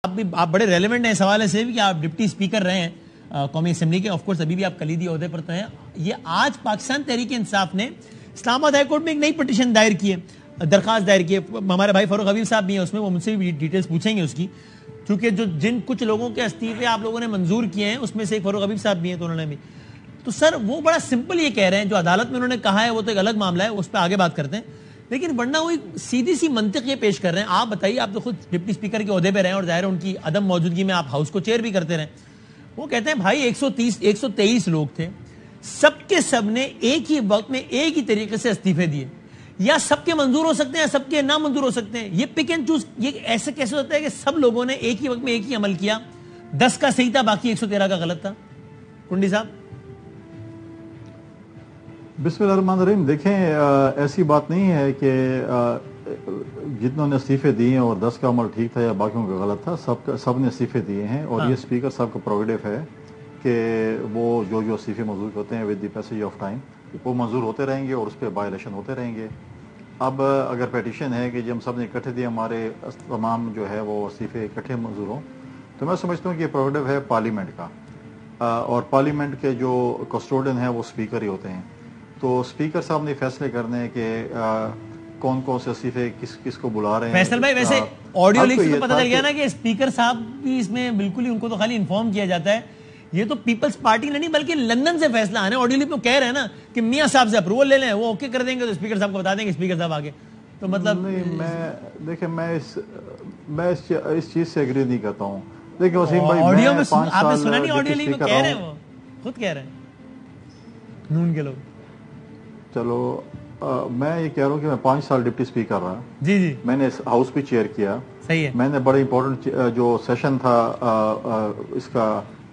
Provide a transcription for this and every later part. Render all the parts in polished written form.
آپ بڑے ریلیونٹ ہیں اس حوالے سے بھی کہ آپ ڈپٹی اسپیکر رہے ہیں قومی اسمبلی کے. آف کورس ابھی بھی آپ کلیدی عہدے پر تو ہیں. یہ آج پاکستان تحریک انصاف نے اسلام آباد ہائی کورٹ میں ایک نئی پٹیشن دائر کی ہے, درخواست دائر کی ہے. ہمارے بھائی فاروق حبیب صاحب بھی ہیں اس میں, وہ مجھ سے بھی ڈیٹیلز پوچھیں گے اس کی, کیونکہ جن کچھ لوگوں کے استعفے آپ لوگوں نے منظور کیے ہیں اس میں سے ایک فاروق حبیب صاحب بھی ہیں, تو انہوں نے بھی. تو سر وہ بڑا سمپل یہ کہہ رہے ہیں, جو عدالت میں انہوں نے کہا ہے وہ تو ایک الگ معاملہ ہے, اس پہ آگے بات کرتے ہیں, لیکن ورنہ وہی سیدھی سی منطق یہ پیش کر رہے ہیں. آپ بتائیے, آپ تو خود ڈپٹی اسپیکر کے عہدے پہ رہے ہیں اور ظاہر ہے ان کی عدم موجودگی میں آپ ہاؤس کو چیئر بھی کرتے رہے. وہ کہتے ہیں بھائی 123 لوگ تھے, سب کے سب نے ایک ہی وقت میں ایک ہی طریقے سے استعفے دیے, یا سب کے منظور ہو سکتے ہیں یا سب کے نہ منظور ہو سکتے ہیں. یہ پک اینڈ چوز, یہ ایسے کیسے ہوتا ہے کہ سب لوگوں نے ایک ہی وقت میں ایک ہی عمل کیا, 10 کا صحیح تھا باقی 113 کا غلط تھا؟ کنڈی صاحب. بسم اللہ الرحمن الرحیم. دیکھیں ایسی بات نہیں ہے کہ جتنوں نے استعفے دیے ہیں اور 10 کا عمل ٹھیک تھا یا باقیوں کا غلط تھا. سب نے استعفے دیے ہیں, اور یہ اسپیکر صاحب کا پروگیٹو ہے کہ وہ جو استعفے منظور ہوتے ہیں with the passage of time وہ منظور ہوتے رہیں گے اور اس پہ بائی الیکشن ہوتے رہیں گے. اب اگر پیٹیشن ہے کہ جب ہم سب نے اکٹھے دیے, ہمارے تمام جو ہے وہ استعفے اکٹھے منظور ہوں, تو میں سمجھتا ہوں کہ یہ پروگیٹو ہے پارلیمنٹ کا, اور پارلیمنٹ کے جو کسٹوڈین ہیں وہ اسپیکر ہی ہوتے ہیں. تو اسپیکر صاحب نے فیصلے کرنے ہیں کہ کون کون سے استعفے کس کو بلا رہے ہیں. فیصل بھائی ویسے آڈیو لیک سے پتہ چل گیا نا کہ اسپیکر صاحب بھی اس میں بالکل ہی, ان کو تو خالی انفارم کیا جاتا ہے. یہ تو پیپلز پارٹی نے نہیں بلکہ لندن سے فیصلہ آنا ہے. آڈیو لیک میں کہہ رہے ہیں نا کہ میاں صاحب سے اپروول لے لیں, وہ اوکے کر دیں گے تو اسپیکر صاحب کو بتا دیں گے, اسپیکر صاحب آگے. تو مطلب دیکھیں میں اس چیز سے ایگری نہیں کرتا ہوں. دیکھیں وسیم بھائی, آڈیو میں آپ نے سنا نہیں, آڈیو لیک میں کہہ رہے ہیں, وہ خود کہہ رہے ہیں نون کے لوگ. چلو میں یہ کہہ رہا ہوں کہ میں 5 سال ڈپٹی اسپیکر رہا. جی میں نے ہاؤس بھی چیئر کیا. صحیح ہے. میں نے بڑا امپورٹنٹ جو سیشن تھا اس کا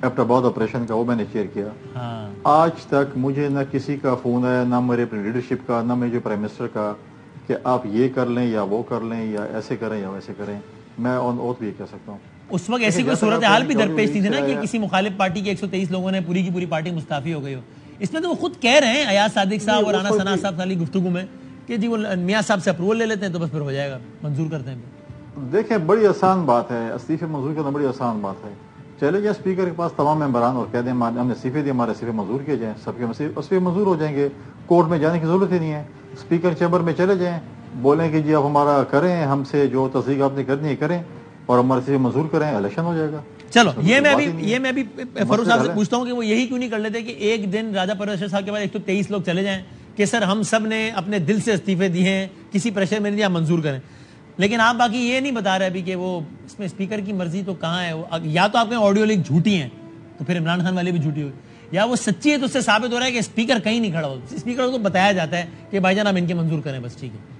ایبٹ آباد آپریشن کا, وہ میں نے چیئر کیا. آج تک مجھے نہ کسی کا فون آیا, نہ میرے لیڈرشپ کا, نہ میرے پرائم منسٹر کا, کہ آپ یہ کر لیں یا وہ کر لیں یا ایسے کریں یا ویسے کریں. میں آن اوتھ بھی یہ کہہ سکتا ہوں. اس وقت ایسی کوئی صورتحال بھی درپیش تھی نا کہ کسی مخالف پارٹی کے 123 لوگوں نے پوری کی پوری پارٹی مستعفی ہو گئی ہو؟ اس میں تو وہ خود کہہ رہے ہیں ایاز صادق صاحب اور رانا ثنا صاحب والی گفتگو میں کہ جی وہ میاں صاحب سے اپروول لے لیتے ہیں تو بس پھر ہو جائے گا, منظور کرتے ہیں. دیکھیں بڑی آسان بات ہے, استعفے منظور کرنا بڑی آسان بات ہے. چلے جائیں اسپیکر کے پاس تمام ممبران اور کہہ دیں ہم نے استعفے دیے, ہمارے استعفے منظور کیے جائیں, سب کے استعفے منظور ہو جائیں گے. کورٹ میں جانے کی ضرورت ہی نہیں ہے. اسپیکر چیمبر میں چلے جائیں, بولیں کہ جی آپ ہمارا کریں, ہم سے جو تصدیق آپ نے کرنی ہے کریں اور ہمارے استعفے منظور کریں, الیکشن ہو جائے گا. چلو یہ میں بھی فاروق صاحب سے پوچھتا ہوں کہ وہ یہی کیوں نہیں کر لیتے کہ ایک دن راجہ پرویش صاحب کے بعد 123 لوگ چلے جائیں کہ سر ہم سب نے اپنے دل سے استعفے دیے ہیں, کسی پریشر میں نہیں دیا, منظور کریں. لیکن آپ باقی یہ نہیں بتا رہے ابھی کہ وہ اس میں اسپیکر کی مرضی تو کہاں ہے. یا تو آپ کے آڈیو لیک جھوٹی ہیں تو پھر عمران خان والے بھی جھوٹی ہوئی, یا وہ سچی ہے تو اس سے ثابت ہو رہا ہے کہ اسپیکر کہیں نہیں کھڑا ہو. اسپیکر کو بتایا جاتا ہے کہ بھائی جان آپ ان کے منظور کریں بس, ٹھیک ہے.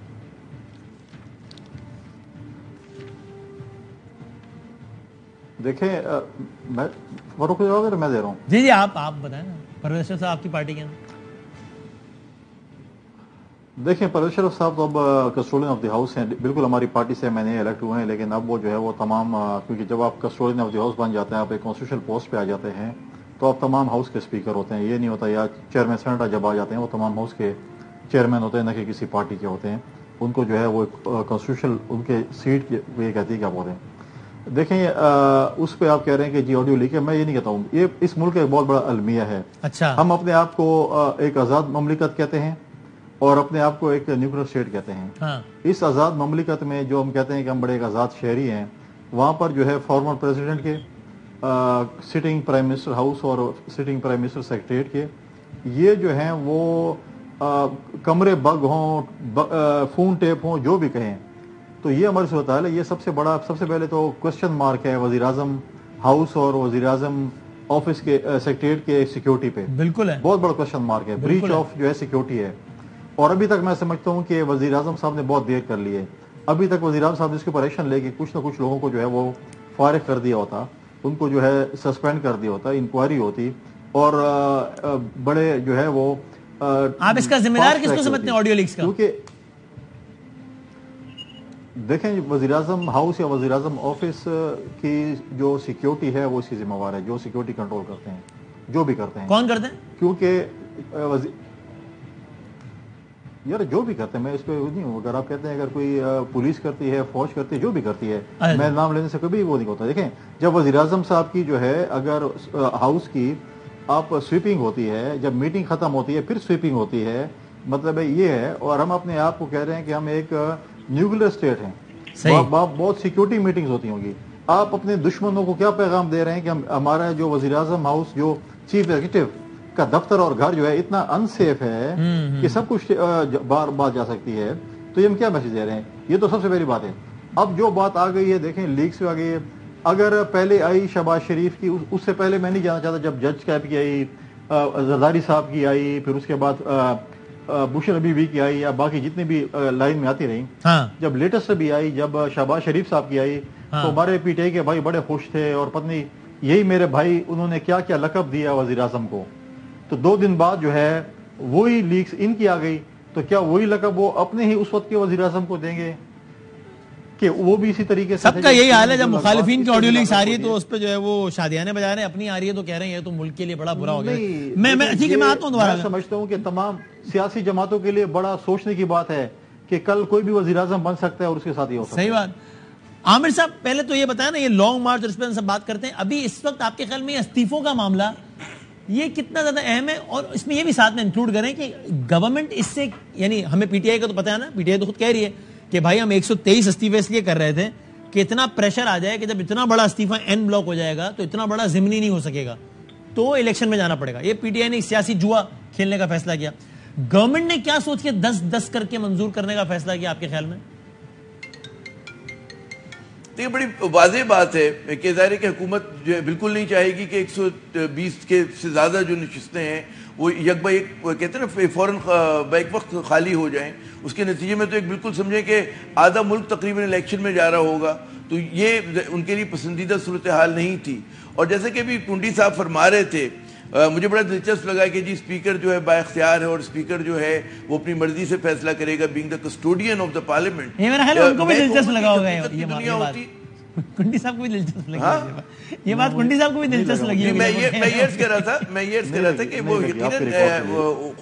دیکھیں میں فاروق کو میں دے رہا ہوں. جی آپ بتائیں نا, پرویز صاحب آپ کی پارٹی کے نا. دیکھیں پرویز صاحب تو اب کسٹوڈین آف دی ہاؤس ہیں, بالکل ہماری پارٹی سے میں نے الیکٹ ہوئے ہیں, لیکن اب وہ جو ہے وہ تمام, کیونکہ جب آپ کسٹوڈین آف دی ہاؤس بن جاتے ہیں, آپ ایک کانسٹیٹیوشنل پوسٹ پہ آ جاتے ہیں, تو آپ تمام ہاؤس کے اسپیکر ہوتے ہیں. یہ نہیں ہوتا یا چیئرمین سینیٹر جب آ جاتے ہیں وہ تمام ہاؤس کے چیئرمین ہوتے ہیں, نہ کہ کسی پارٹی کے ہوتے ہیں. ان کو جو ہے وہ کانسٹیٹیوشنل ان کے سیٹ یہ کہتی ہے کیا بولتے ہیں. دیکھیں اس پہ آپ کہہ رہے ہیں کہ جی آڈیو لیک ہے, میں یہ نہیں کہتا ہوں. یہ اس ملک کا ایک بہت بڑا المیہ ہے. اچھا, ہم اپنے آپ کو ایک آزاد مملکت کہتے ہیں اور اپنے آپ کو ایک نیوٹرل اسٹیٹ کہتے ہیں. اس آزاد مملکت میں جو ہم کہتے ہیں کہ ہم بڑے ایک آزاد شہری ہیں, وہاں پر جو ہے فارمر پریزیڈنٹ کے, سٹنگ پرائم منسٹر ہاؤس اور سٹنگ پرائم منسٹر سیکریٹریٹ کے, یہ جو ہیں وہ کمرے بگ ہوں, فون ٹیپ ہوں, جو بھی کہیں, تو یہ ہماری صورتحال ہے. یہ سب سے پہلے تو کوشچن مارک ہے وزیر اعظم ہاؤس اور وزیر اعظم آفس کے سیکریٹریٹ کے سیکیورٹی پہ. بالکل ہے, بہت بڑا کوشچن مارک ہے, بریچ آف جو ہے سیکیورٹی ہے. اور ابھی تک میں سمجھتا ہوں کہ وزیر اعظم صاحب نے بہت دیر کر لی ہے. ابھی تک وزیر اعظم صاحب نے اس کے اوپر ایکشن لے کے کچھ نہ کچھ لوگوں کو جو ہے وہ فارغ کر دیا ہوتا, ان کو جو ہے سسپینڈ کر دیا ہوتا, انکوائری ہوتی, اور بڑے جو ہے وہ. آپ اس کا ذمہ دار کس کو سمجھتے ہیں آڈیو لیکس کا؟ کیونکہ دیکھیں وزیر اعظم ہاؤس یا وزیر اعظم آفس کی جو سیکیورٹی ہے وہ اس کی ذمہ وار ہے, جو سیکیورٹی کنٹرول کرتے ہیں, جو بھی کرتے ہیں. کون کرتے ہیں؟ کیونکہ یار جو بھی کرتے ہیں میں اس پہ نہیں ہوں. اگر آپ کہتے ہیں اگر کوئی پولیس کرتی ہے, فوج کرتی ہے, جو بھی کرتی ہے, میں نام لینے سے کبھی وہ نہیں ہوتا. دیکھیں جب وزیر اعظم صاحب کی جو ہے اگر ہاؤس کی آپ سویپنگ ہوتی ہے, جب میٹنگ ختم ہوتی ہے پھر سویپنگ ہوتی ہے, مطلب یہ ہے. اور ہم اپنے آپ کو کہہ رہے ہیں کہ ہم ایک نیوکلیر اسٹیٹ ہیں, بہت سیکیورٹی میٹنگز ہوتی ہوں گی. آپ اپنے دشمنوں کو کیا پیغام دے رہے ہیں کہ ہمارا جو وزیر اعظم ہاؤس جو چیف ایگزیکٹو کا دفتر اور گھر جو ہے اتنا انسیف ہے کہ سب کچھ بار بات جا سکتی ہے, تو یہ ہم کیا میسج دے رہے ہیں؟ یہ تو سب سے پہلی بات ہے. اب جو بات آ گئی ہے دیکھیں لیکس پہ آ گئی ہے. اگر پہلے آئی شہباز شریف کی, اس سے پہلے میں نہیں جانا چاہتا جب جج کیپ کی آئی, زرداری صاحب کی آئی, پھر اس کے بعد بشر بی بی کی آئی, یا باقی جتنی بھی لائن میں آتی رہی, جب لیٹسٹ بھی آئی, جب شہباز شریف صاحب کی آئی, تو ہمارے پی ٹی آئی کے بھائی بڑے خوش تھے, اور پتنی یہی میرے بھائی انہوں نے کیا کیا لقب دیا وزیر اعظم کو. تو 2 دن بعد جو ہے وہی لیکس ان کی آ گئی, تو کیا وہی لقب وہ اپنے ہی اس وقت کے وزیر اعظم کو دیں گے کہ وہ بھی اسی طریقے سے؟ سب کا یہی حال ہے, جب مخالفین کی آڈیو لیکس آ رہی ہے تو اس پہ جو ہے وہ شادیانے بجا رہے ہیں, اپنی آ رہی ہے تو کہہ رہے ہیں یہ تو ملک کے لیے بڑا برا ہو گیا. میں آتا ہوں دوبارہ. میں سمجھتا ہوں کہ تمام سیاسی جماعتوں کے لیے بڑا سوچنے کی بات ہے کہ کل کوئی بھی وزیر اعظم بن سکتا ہے اور اس کے ساتھ یہ ہو سکتا ہے. صحیح بات. عامر صاحب پہلے تو یہ بتایا نا, یہ لانگ مارچ اور اس پہ سب بات کرتے ہیں, ابھی اس وقت آپ کے خیال میں یہ استعفوں کا معاملہ یہ کتنا زیادہ اہم ہے؟ اور اس میں یہ بھی ساتھ میں انکلوڈ کریں کہ گورنمنٹ اس سے, یعنی ہمیں پی ٹی آئی کا تو پتہ ہے نا, پی ٹی آئی تو خود کہہ رہی ہے کہ بھائی ہم 123 استعفے اس لیے کر رہے تھے کہ اتنا پریشر آ جائے کہ جب اتنا بڑا استعفیٰ این بلاک ہو جائے گا تو اتنا بڑا ضمنی نہیں ہو سکے گا, تو الیکشن میں جانا پڑے گا. یہ پی ٹی آئی نے سیاسی جوا کھیلنے کا فیصلہ کیا. گورنمنٹ نے کیا سوچ کے 10-10 کر کے منظور کرنے کا فیصلہ کیا آپ کے خیال میں؟ یہ بڑی واضح بات ہے کہ ظاہر ہے کہ حکومت جو ہے بالکل نہیں چاہے گی کہ 120 کے سے زیادہ جو نشستیں ہیں وہ یک با ایک کہتے ہیں نا فوراً بیک وقت خالی ہو جائیں. اس کے نتیجے میں تو ایک بالکل سمجھیں کہ آدھا ملک تقریباً الیکشن میں جا رہا ہوگا, تو یہ ان کے لیے پسندیدہ صورتحال نہیں تھی. اور جیسے کہ ابھی ٹنڈی صاحب فرما رہے تھے, مجھے بڑا دلچسپ لگا کہ جی اسپیکر جو ہے با اختیار ہے, اور اسپیکر جو ہے وہ اپنی مرضی سے فیصلہ کرے گا, being the custodian of the parliament. یہ میرا خیال ہے ان کو بھی دلچسپ لگا ہوگا یہ بات. کنڈی صاحب کو بھی دلچسپ لگی یہ بات, کنڈی صاحب کو بھی دلچسپ لگی. میں یہ عرض کر رہا تھا کہ وہ یقیناً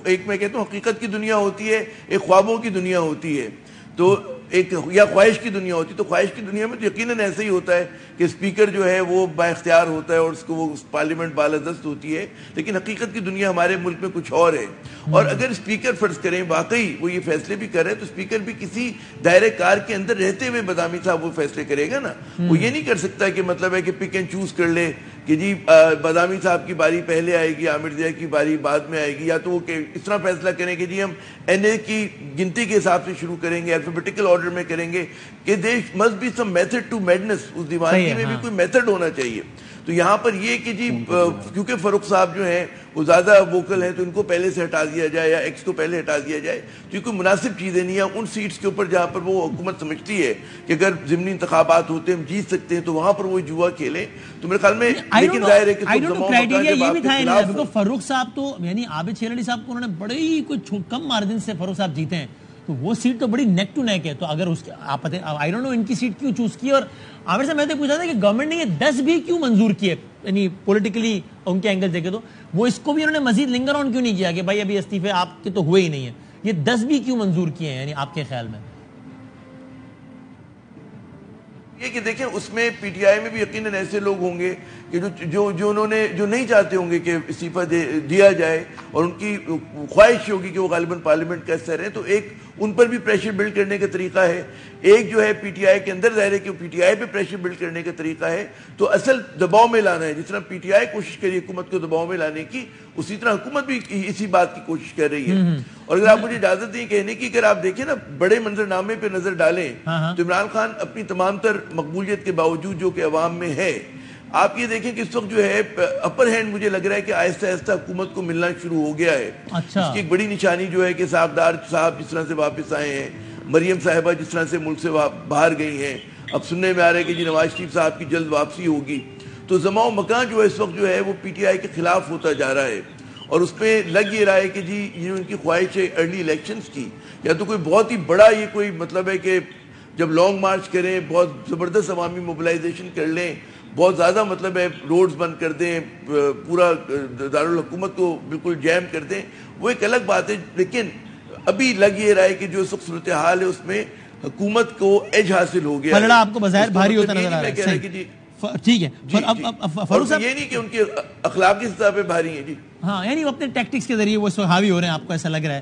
ایک میں کہتا ہوں حقیقت کی دنیا ہوتی ہے, ایک خوابوں کی دنیا ہوتی ہے, تو ایک یا خواہش کی دنیا ہوتی ہے. تو خواہش کی دنیا میں تو یقیناً ایسا ہی ہوتا ہے کہ اسپیکر جو ہے وہ با اختیار ہوتا ہے اور اس کو وہ پارلیمنٹ بالادست ہوتی ہے, لیکن حقیقت کی دنیا ہمارے ملک میں کچھ اور ہے. اور اگر اسپیکر فرض کریں واقعی وہ یہ فیصلے بھی کر رہے ہیں, تو اسپیکر بھی کسی دائرے کار کے اندر رہتے ہوئے بادامی صاحب وہ فیصلے کرے گا نا. وہ یہ نہیں کر سکتا کہ مطلب ہے کہ پک اینڈ چوز کر لے کہ جی بادامی صاحب کی باری پہلے آئے گی, عامر ضیاء کی باری بعد میں آئے گی, یا تو وہ کہ اس طرح فیصلہ کریں کہ جی ہم این اے کی گنتی کے حساب سے شروع کریں گے, الفابیٹیکل آرڈر میں کریں گے, کہ there must be some method to madness. اس دیوانگی میں بھی کوئی میتھڈ ہونا چاہیے. تو یہاں پر یہ کہ جی کیونکہ فاروق صاحب جو ہیں وہ زیادہ ووکل ہیں, تو ان کو پہلے سے ہٹا دیا جائے یا ایکس کو پہلے ہٹا دیا جائے, تو یہ کوئی مناسب چیزیں نہیں ہیں. ان سیٹس کے اوپر جہاں پر وہ حکومت سمجھتی ہے کہ اگر ضمنی انتخابات ہوتے ہیں ہم جیت سکتے ہیں, تو وہاں پر وہ جوا کھیلیں. تو میرے خیال میں لیکن ظاہر ہے کہ فاروق صاحب تو یعنی عابد شیر علی صاحب کو انہوں نے بڑے ہی کوئی کم مارجن سے فاروق صاحب جیتے ہیں, تو وہ سیٹ تو بڑی نیک ٹو نیک ہے. تو اگر اس کے آپ آئی ڈونٹ نو ان کی سیٹ کیوں چوز کی. اور عامر صاحب میں نے پوچھا تھا کہ گورنمنٹ نے یہ 10 بھی کیوں منظور کیے, یعنی پولیٹیکلی ان کے اینگل دیکھے تو وہ اس کو بھی انہوں نے مزید لنگر آن کیوں نہیں کیا کہ بھائی ابھی استعفے آپ کے تو ہوئے ہی نہیں ہیں, یہ 10 بھی کیوں منظور کیے ہیں یعنی آپ کے خیال میں؟ یہ کہ دیکھیں اس میں پی ٹی آئی میں بھی یقیناً ایسے لوگ ہوں گے کہ جو انہوں نے جو نہیں چاہتے ہوں گے کہ استعفیٰ دیا جائے, اور ان کی خواہش ہوگی کہ وہ غالباً پارلیمنٹ کا حصہ رہیں. تو ایک ان پر بھی پریشر بلڈ کرنے کا طریقہ ہے, ایک جو ہے پی ٹی آئی کے اندر ظاہر ہے کہ پی ٹی آئی پہ پریشر بلڈ کرنے کا طریقہ ہے. تو اصل دباؤ میں لانا ہے, جس طرح پی ٹی آئی کوشش کری حکومت کو دباؤ میں لانے کی, اسی طرح حکومت بھی اسی بات کی کوشش کر رہی ہے. اور اگر آپ مجھے اجازت دیں کہنے کی, اگر آپ دیکھیں نا بڑے منظر نامے پہ نظر ڈالیں تو عمران خان اپنی تمام تر مقبولیت کے باوجود جو کہ عوام میں ہے, آپ یہ دیکھیں کہ اس وقت جو ہے اپر ہینڈ مجھے لگ رہا ہے کہ آہستہ آہستہ حکومت کو ملنا شروع ہو گیا ہے. اس کی ایک بڑی نشانی جو ہے کہ صاحبدار صاحب جس طرح سے واپس آئے ہیں, مریم صاحبہ جس طرح سے ملک سے باہر گئی ہیں, اب سننے میں آ رہا ہے کہ جی نواز شریف صاحب کی جلد واپسی ہوگی. تو زماں و مکان جو ہے اس وقت جو ہے وہ پی ٹی آئی کے خلاف ہوتا جا رہا ہے, اور اس پہ لگ یہ رہا ہے کہ جی یہ ان کی خواہش ہے ارلی الیکشنز کی, یا تو کوئی بہت ہی بڑا یہ کوئی مطلب ہے کہ جب لانگ مارچ کریں, بہت زبردست عوامی موبلائزیشن کر لیں, بہت زیادہ مطلب ہے روڈز بند کر دیں, پورا دارالحکومت کو بالکل جیم کر دیں, وہ ایک الگ بات ہے. لیکن ابھی لگ یہ رہا ہے کہ جو صورتحال ہے اس میں حکومت کو ایج حاصل ہو گیا. پلڑا آپ کو بظاہر بھاری ہوتا نظر آ رہا ہے. ٹھیک ہے, فاروق صاحب یہ نہیں کہ ان کے اخلاقی سطح پہ بھاری ہیں جی. ہاں, یعنی وہ اپنے ٹیکٹکس کے ذریعے وہ اس وقت حاوی ہو رہے ہیں, آپ کو ایسا لگ رہا ہے.